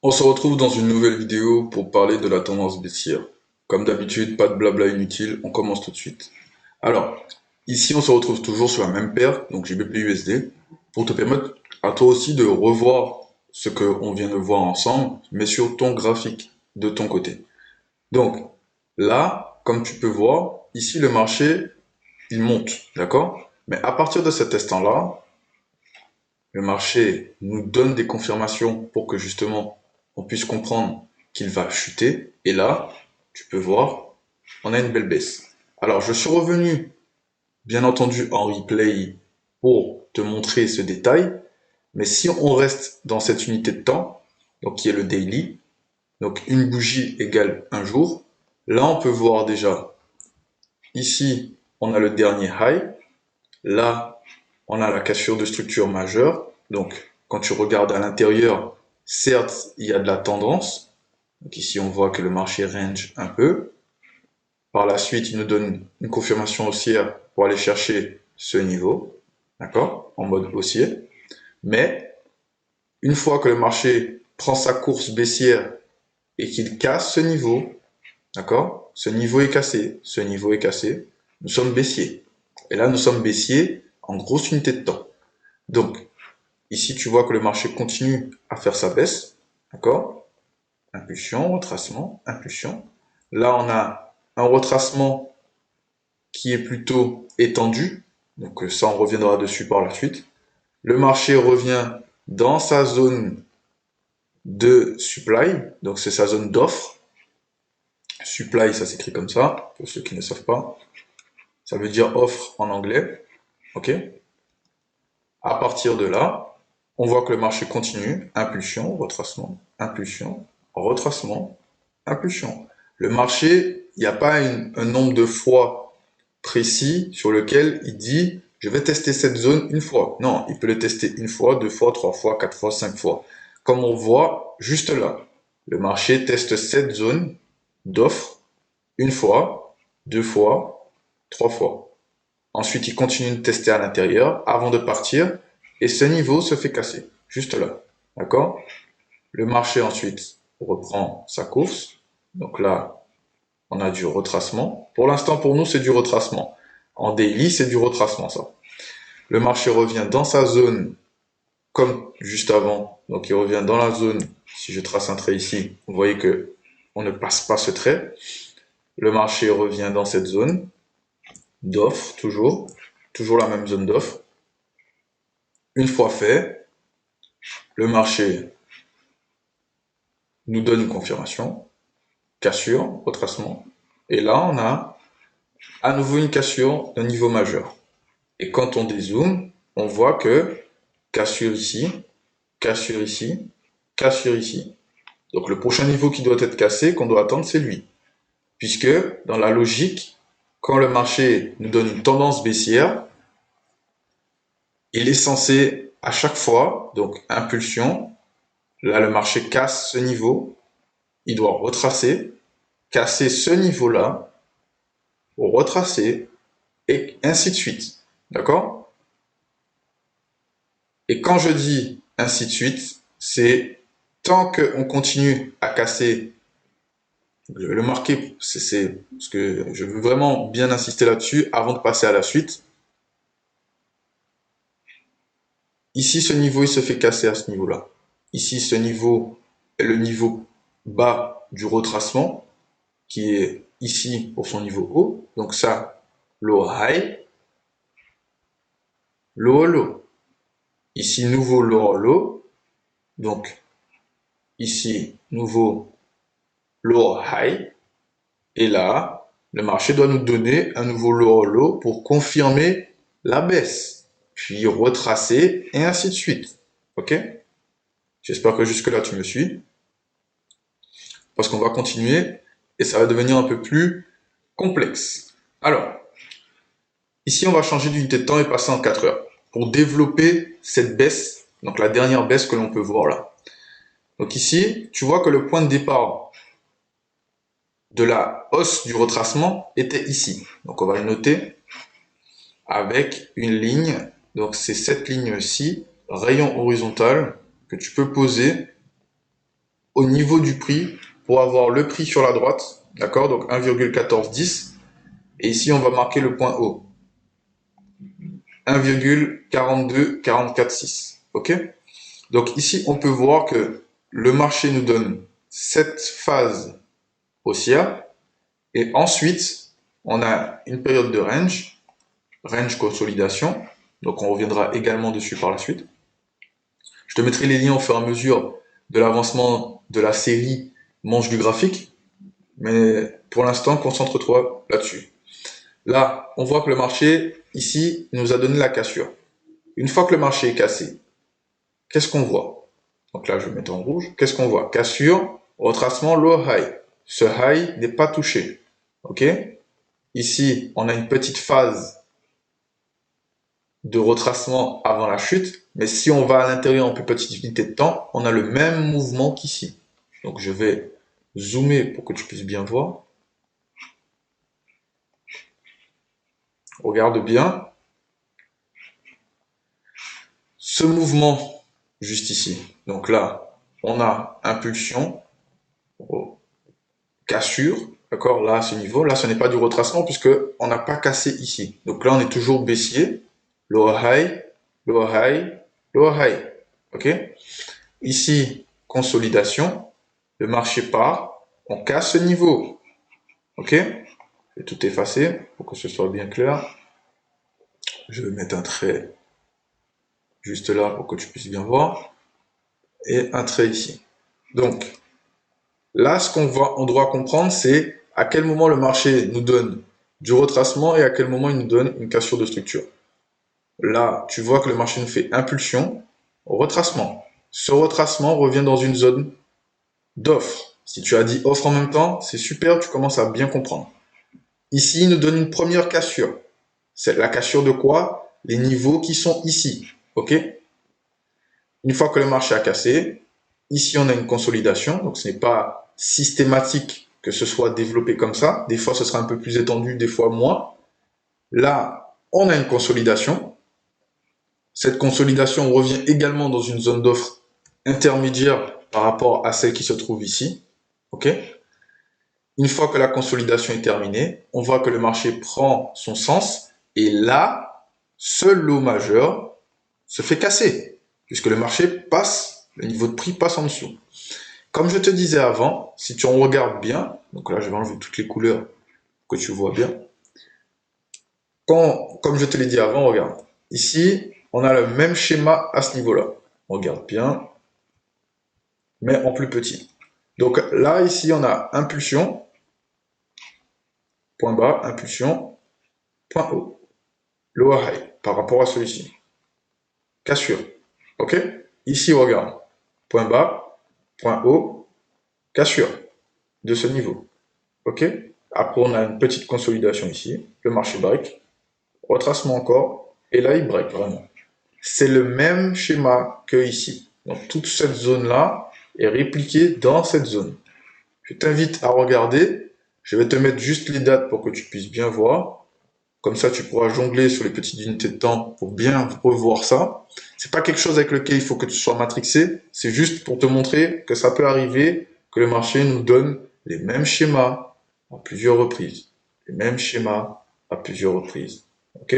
On se retrouve dans une nouvelle vidéo pour parler de la tendance baissière. Comme d'habitude, pas de blabla inutile, on commence tout de suite. Alors, ici on se retrouve toujours sur la même paire, donc GBP/USD, pour te permettre à toi aussi de revoir ce qu'on vient de voir ensemble, mais sur ton graphique de ton côté. Donc, là, comme tu peux voir, ici le marché, il monte, d'accord? Mais à partir de cet instant-là, le marché nous donne des confirmations pour que justement on puisse comprendre qu'il va chuter. Et là, tu peux voir, on a une belle baisse. Alors, je suis revenu, bien entendu, en replay pour te montrer ce détail. Mais si on reste dans cette unité de temps, donc qui est le daily, donc une bougie égale un jour, là on peut voir déjà, ici on a le dernier high, là on a la cassure de structure majeure. Donc, quand tu regardes à l'intérieur, certes, il y a de la tendance. Donc ici, on voit que le marché range un peu. Par la suite, il nous donne une confirmation haussière pour aller chercher ce niveau, d'accord, en mode haussier. Mais une fois que le marché prend sa course baissière et qu'il casse ce niveau, d'accord, ce niveau est cassé, ce niveau est cassé, nous sommes baissiers. Et là, nous sommes baissiers en grosse unité de temps. Donc, ici, tu vois que le marché continue à faire sa baisse. D'accord? Impulsion, retracement, impulsion. Là, on a un retracement qui est plutôt étendu. Donc, ça, on reviendra dessus par la suite. Le marché revient dans sa zone de supply. Donc, c'est sa zone d'offre. Supply, ça s'écrit comme ça, pour ceux qui ne savent pas. Ça veut dire offre en anglais. OK? À partir de là, on voit que le marché continue, impulsion, retracement, impulsion, retracement, impulsion. Le marché, il n'y a pas un nombre de fois précis sur lequel il dit je vais tester cette zone une fois. Non, il peut le tester une fois, deux fois, trois fois, quatre fois, cinq fois. Comme on voit juste là, le marché teste cette zone d'offre une fois, deux fois, trois fois. Ensuite, il continue de tester à l'intérieur avant de partir. Et ce niveau se fait casser. Juste là. D'accord? Le marché ensuite reprend sa course. Donc là, on a du retracement. Pour l'instant, pour nous, c'est du retracement. En daily, c'est du retracement, ça. Le marché revient dans sa zone comme juste avant. Donc il revient dans la zone. Si je trace un trait ici, vous voyez que on ne passe pas ce trait. Le marché revient dans cette zone d'offre, toujours la même zone d'offre. Une fois fait, le marché nous donne une confirmation, cassure, retracement. Et là, on a à nouveau une cassure d'un niveau majeur. Et quand on dézoome, on voit que cassure ici, cassure ici, cassure ici. Donc le prochain niveau qui doit être cassé, qu'on doit attendre, c'est lui. Puisque dans la logique, quand le marché nous donne une tendance baissière, il est censé à chaque fois, donc impulsion, là le marché casse ce niveau, il doit retracer, casser ce niveau-là, retracer, et ainsi de suite. D'accord? Et quand je dis ainsi de suite, c'est tant qu'on continue à casser, je vais le marquer, c'est parce que je veux vraiment bien insister là-dessus avant de passer à la suite. Ici, ce niveau, il se fait casser à ce niveau-là. Ici, ce niveau est le niveau bas du retracement, qui est ici pour son niveau haut. Donc ça, low high, low low. Ici, nouveau low low. Donc ici, nouveau low high. Et là, le marché doit nous donner un nouveau low low pour confirmer la baisse. Puis retracer et ainsi de suite. Ok? J'espère que jusque-là tu me suis. Parce qu'on va continuer et ça va devenir un peu plus complexe. Alors, ici on va changer d'unité de temps et passer en 4 heures pour développer cette baisse, donc la dernière baisse que l'on peut voir là. Donc ici, tu vois que le point de départ de la hausse du retracement était ici. Donc on va le noter avec une ligne. Donc c'est cette ligne-ci, rayon horizontal, que tu peux poser au niveau du prix pour avoir le prix sur la droite, d'accord? Donc 1,1410. Et ici, on va marquer le point haut. 1,42446. OK? Donc ici, on peut voir que le marché nous donne cette phase haussière. Et ensuite, on a une période de range consolidation. Donc on reviendra également dessus par la suite. Je te mettrai les liens au fur et à mesure de l'avancement de la série manche du graphique. Mais pour l'instant, concentre-toi là-dessus. Là, on voit que le marché, ici, nous a donné la cassure. Une fois que le marché est cassé, qu'est-ce qu'on voit? Donc là, je vais mettre en rouge. Qu'est-ce qu'on voit? Cassure, retracement, low high. Ce high n'est pas touché. OK? Ici, on a une petite phase de retracement avant la chute. Mais si on va à l'intérieur en plus petite unité de temps, on a le même mouvement qu'ici. Donc je vais zoomer pour que tu puisses bien voir. Regarde bien. Ce mouvement, juste ici. Donc là, on a impulsion, cassure, d'accord? Là, à ce niveau, là, ce n'est pas du retracement puisque on n'a pas cassé ici. Donc là, on est toujours baissier. Lower high, lower high, lower high. OK? Ici, consolidation. Le marché part. On casse ce niveau. OK? Je vais tout effacer pour que ce soit bien clair. Je vais mettre un trait juste là pour que tu puisses bien voir. Et un trait ici. Donc, là, ce on doit comprendre, c'est à quel moment le marché nous donne du retracement et à quel moment il nous donne une cassure de structure. Là, tu vois que le marché nous fait impulsion, retracement. Ce retracement revient dans une zone d'offre. Si tu as dit offre en même temps, c'est super, tu commences à bien comprendre. Ici, il nous donne une première cassure. C'est la cassure de quoi? Les niveaux qui sont ici. OK? Une fois que le marché a cassé, ici on a une consolidation, donc ce n'est pas systématique que ce soit développé comme ça. Des fois ce sera un peu plus étendu, des fois moins. Là, on a une consolidation. Cette consolidation revient également dans une zone d'offre intermédiaire par rapport à celle qui se trouve ici. OK? Une fois que la consolidation est terminée, on voit que le marché prend son sens et là, ce lot majeur se fait casser puisque le marché passe, le niveau de prix passe en dessous. Comme je te disais avant, si tu en regardes bien, donc là je vais enlever toutes les couleurs pour que tu vois bien. Comme je te l'ai dit avant, regarde. Ici, on a le même schéma à ce niveau-là. Regarde bien, mais en plus petit. Donc là, ici, on a impulsion, point bas, impulsion, point haut, lower high, par rapport à celui-ci. Cassure. OK? Ici, regarde. Point bas, point haut, cassure de ce niveau. OK? Après, on a une petite consolidation ici. Le marché break. Retracement encore. Et là, il break vraiment. C'est le même schéma que ici. Donc, toute cette zone-là est répliquée dans cette zone. Je t'invite à regarder. Je vais te mettre juste les dates pour que tu puisses bien voir. Comme ça, tu pourras jongler sur les petites unités de temps pour bien revoir ça. C'est pas quelque chose avec lequel il faut que tu sois matrixé. C'est juste pour te montrer que ça peut arriver que le marché nous donne les mêmes schémas à plusieurs reprises. Les mêmes schémas à plusieurs reprises. OK?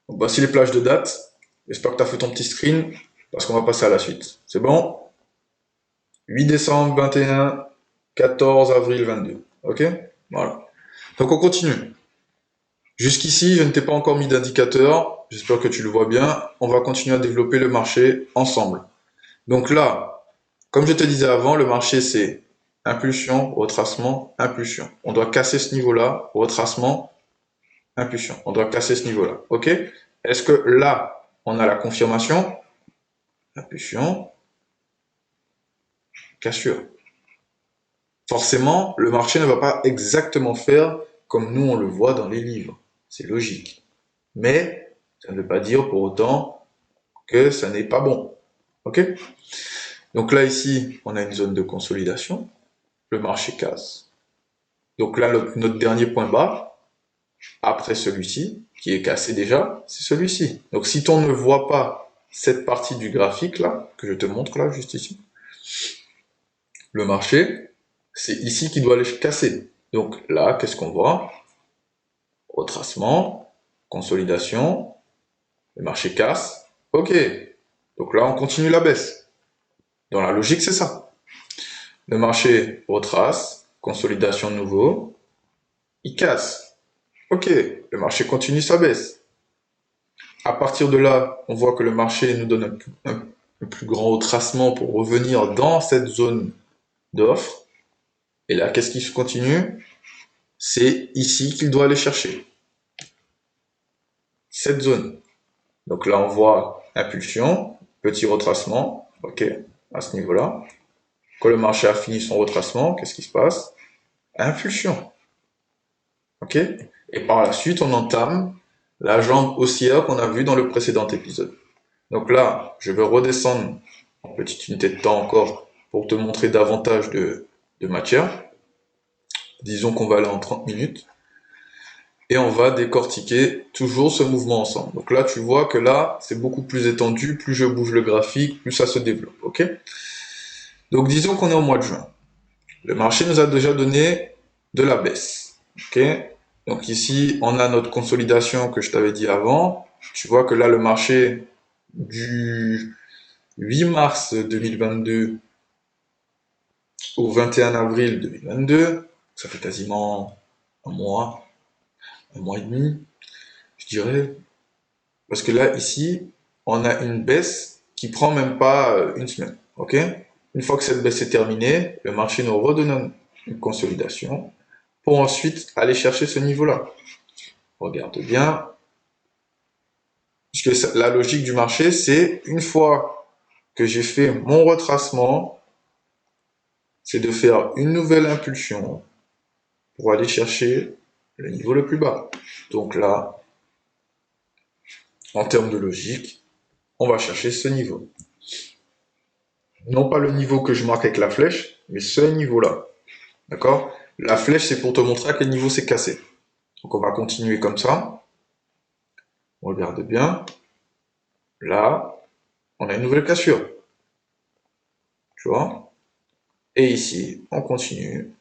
Donc, voici les plages de dates. J'espère que tu as fait ton petit screen parce qu'on va passer à la suite. C'est bon? 8 décembre 21, 14 avril 22. OK? Voilà. Donc on continue. Jusqu'ici, je ne t'ai pas encore mis d'indicateur. J'espère que tu le vois bien. On va continuer à développer le marché ensemble. Donc là, comme je te disais avant, le marché c'est impulsion, retracement, impulsion. On doit casser ce niveau-là, retracement, impulsion. On doit casser ce niveau-là. OK? Est-ce que là, on a la confirmation? Impulsion, cassure. Forcément, le marché ne va pas exactement faire comme nous on le voit dans les livres. C'est logique. Mais ça ne veut pas dire pour autant que ça n'est pas bon. OK? Donc là, ici, on a une zone de consolidation. Le marché casse. Donc là, notre dernier point bas, après celui-ci, qui est cassé déjà, c'est celui-ci. Donc si on ne voit pas cette partie du graphique là, que je te montre là, juste ici, le marché, c'est ici qu'il doit aller casser. Donc là, qu'est-ce qu'on voit? Retracement, consolidation, le marché casse. Ok, donc là, on continue la baisse. Dans la logique, c'est ça. Le marché retrace, consolidation de nouveau, il casse. Ok, le marché continue sa baisse. À partir de là, on voit que le marché nous donne un plus grand retracement pour revenir dans cette zone d'offre. Et là, qu'est-ce qui continue? C'est ici qu'il doit aller chercher. Cette zone. Donc là, on voit impulsion, petit retracement. Ok, à ce niveau-là. Quand le marché a fini son retracement, qu'est-ce qui se passe? Impulsion. Ok? Et par la suite, on entame la jambe haussière qu'on a vue dans le précédent épisode. Donc là, je vais redescendre en petite unité de temps encore pour te montrer davantage de matière. Disons qu'on va aller en 30 minutes. Et on va décortiquer toujours ce mouvement ensemble. Donc là, tu vois que là, c'est beaucoup plus étendu. Plus je bouge le graphique, plus ça se développe. Ok? Donc disons qu'on est au mois de juin. Le marché nous a déjà donné de la baisse. Ok? Donc ici, on a notre consolidation que je t'avais dit avant. Tu vois que là, le marché du 8 mars 2022 au 21 avril 2022, ça fait quasiment un mois et demi, je dirais. Parce que là, ici, on a une baisse qui prend même pas une semaine. Ok? Une fois que cette baisse est terminée, le marché nous redonne une consolidation pour ensuite aller chercher ce niveau-là. Regarde bien, puisque la logique du marché, c'est une fois que j'ai fait mon retracement, c'est de faire une nouvelle impulsion pour aller chercher le niveau le plus bas. Donc là, en termes de logique, on va chercher ce niveau. Non pas le niveau que je marque avec la flèche, mais ce niveau-là. D'accord? La flèche, c'est pour te montrer à quel niveau c'est cassé. Donc on va continuer comme ça. On regarde bien. Là, on a une nouvelle cassure. Tu vois? Et ici, on continue.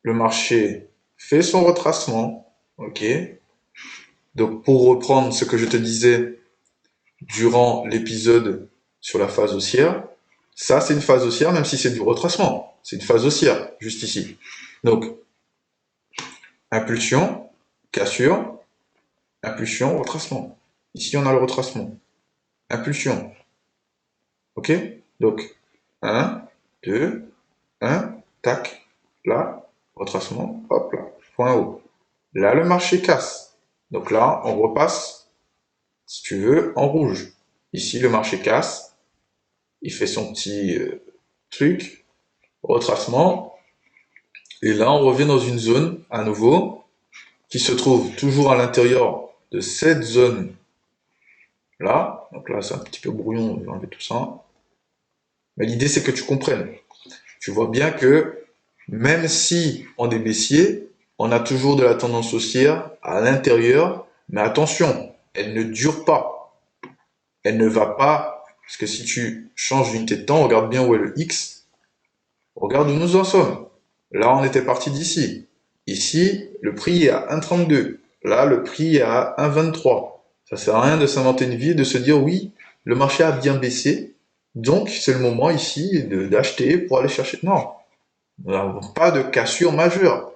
Le marché fait son retracement. Ok? Donc pour reprendre ce que je te disais durant l'épisode sur la phase haussière, ça c'est une phase haussière même si c'est du retracement. C'est une phase haussière, juste ici. Donc, impulsion, cassure, impulsion, retracement. Ici on a le retracement. Impulsion. Ok? Donc, 1, 2, 1, tac, là, retracement, hop là, point haut. Là le marché casse. Donc là, on repasse, si tu veux, en rouge. Ici, le marché casse. Il fait son petit truc, retracement. Et là, on revient dans une zone, à nouveau, qui se trouve toujours à l'intérieur de cette zone là. Donc là, c'est un petit peu brouillon, on va enlever tout ça. Mais l'idée, c'est que tu comprennes. Tu vois bien que même si on est baissier, on a toujours de la tendance haussière à l'intérieur. Mais attention, elle ne dure pas. Elle ne va pas, parce que si tu changes d'unité de temps, regarde bien où est le X, regarde où nous en sommes. Là, on était parti d'ici. Ici, le prix est à 1,32. Là, le prix est à 1,23. Ça sert à rien de s'inventer une vie et de se dire oui, le marché a bien baissé, donc c'est le moment ici d'acheter pour aller chercher. Non, nous n'avons pas de cassure majeure.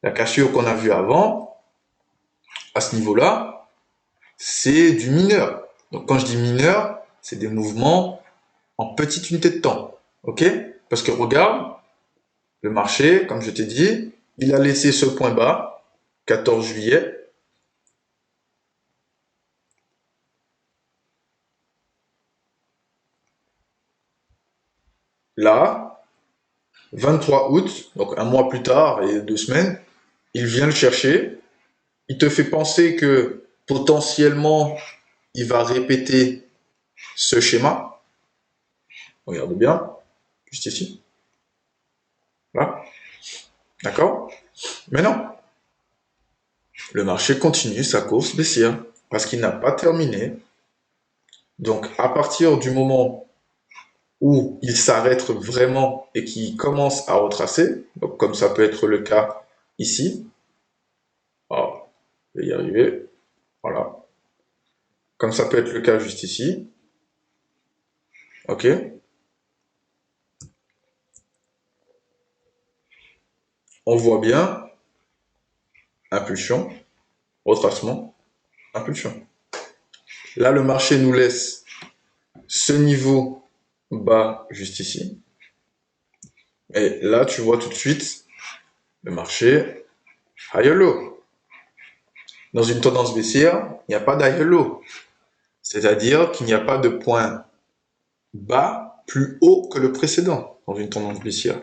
La cassure qu'on a vue avant, à ce niveau-là, c'est du mineur. Donc quand je dis mineur, c'est des mouvements en petite unité de temps. Ok? Parce que regarde, le marché, comme je t'ai dit, il a laissé ce point bas, 14 juillet. Là, 23 août, donc un mois plus tard et 2 semaines, il vient le chercher. Il te fait penser que potentiellement, il va répéter ce schéma. Regarde bien, juste ici. Là. D'accord? Mais non. Le marché continue sa course baissière parce qu'il n'a pas terminé. Donc, à partir du moment où il s'arrête vraiment et qu'il commence à retracer, donc comme ça peut être le cas ici. Alors, je vais y arriver. Voilà. Comme ça peut être le cas juste ici. OK? On voit bien impulsion, retracement, impulsion. Là, le marché nous laisse ce niveau bas juste ici. Et là, tu vois tout de suite le marché high low. Dans une tendance baissière, il n'y a pas d'high low. C'est-à-dire qu'il n'y a pas de point bas plus haut que le précédent dans une tendance baissière.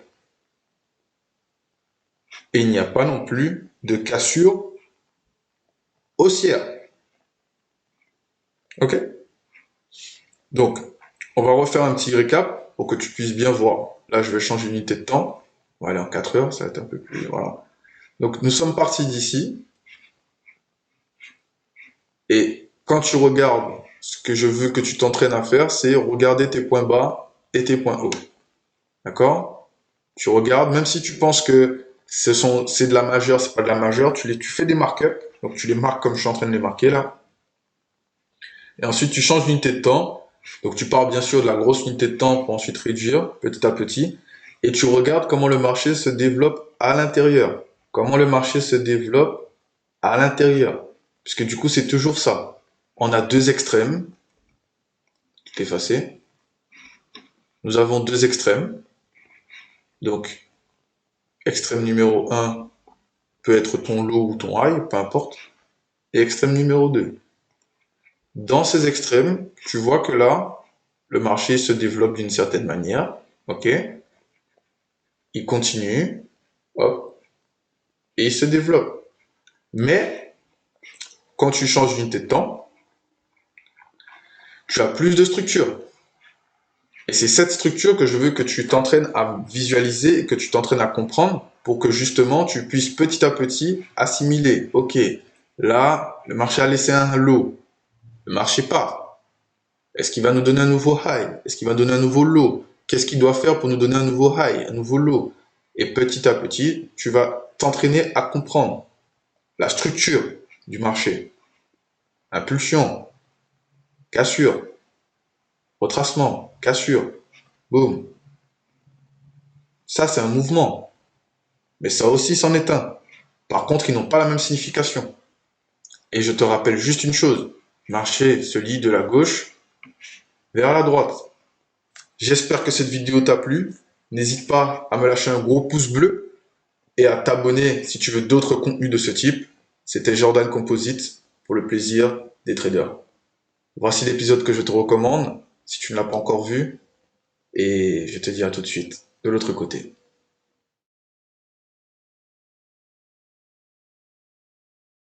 Et il n'y a pas non plus de cassure haussière. OK? Donc, on va refaire un petit récap pour que tu puisses bien voir. Là, je vais changer l'unité de temps. On va aller en 4 heures, ça va être un peu plus... Voilà. Donc, nous sommes partis d'ici. Et quand tu regardes, ce que je veux que tu t'entraînes à faire, c'est regarder tes points bas et tes points hauts. D'accord? Tu regardes, même si tu penses que c'est de la majeure, c'est pas de la majeure, tu fais des markups. Donc, tu les marques comme je suis en train de les marquer là. Et ensuite, tu changes l'unité de temps. Donc, tu pars bien sûr de la grosse unité de temps pour ensuite réduire petit à petit. Et tu regardes comment le marché se développe à l'intérieur. Comment le marché se développe à l'intérieur. Puisque du coup, c'est toujours ça. On a deux extrêmes. Tout effacé. Nous avons deux extrêmes. Donc, extrême numéro 1 peut être ton low ou ton high, peu importe. Et extrême numéro 2. Dans ces extrêmes, tu vois que là, le marché se développe d'une certaine manière. OK? Il continue, hop, et il se développe. Mais quand tu changes d'unité de temps, tu as plus de structure. Et c'est cette structure que je veux que tu t'entraînes à visualiser et que tu t'entraînes à comprendre pour que justement tu puisses petit à petit assimiler. Ok, là, le marché a laissé un low. Le marché part. Est-ce qu'il va nous donner un nouveau high? Est-ce qu'il va donner un nouveau low? Qu'est-ce qu'il doit faire pour nous donner un nouveau high, un nouveau low? Et petit à petit, tu vas t'entraîner à comprendre la structure du marché. Impulsion, cassure, retracement, cassure, boum. Ça, c'est un mouvement. Mais ça aussi, c'en est un. Par contre, ils n'ont pas la même signification. Et je te rappelle juste une chose. Marché se lie de la gauche vers la droite. J'espère que cette vidéo t'a plu. N'hésite pas à me lâcher un gros pouce bleu et à t'abonner si tu veux d'autres contenus de ce type. C'était Jordan Composite pour le plaisir des traders. Voici l'épisode que je te recommande si tu ne l'as pas encore vu. Et je te dis à tout de suite de l'autre côté.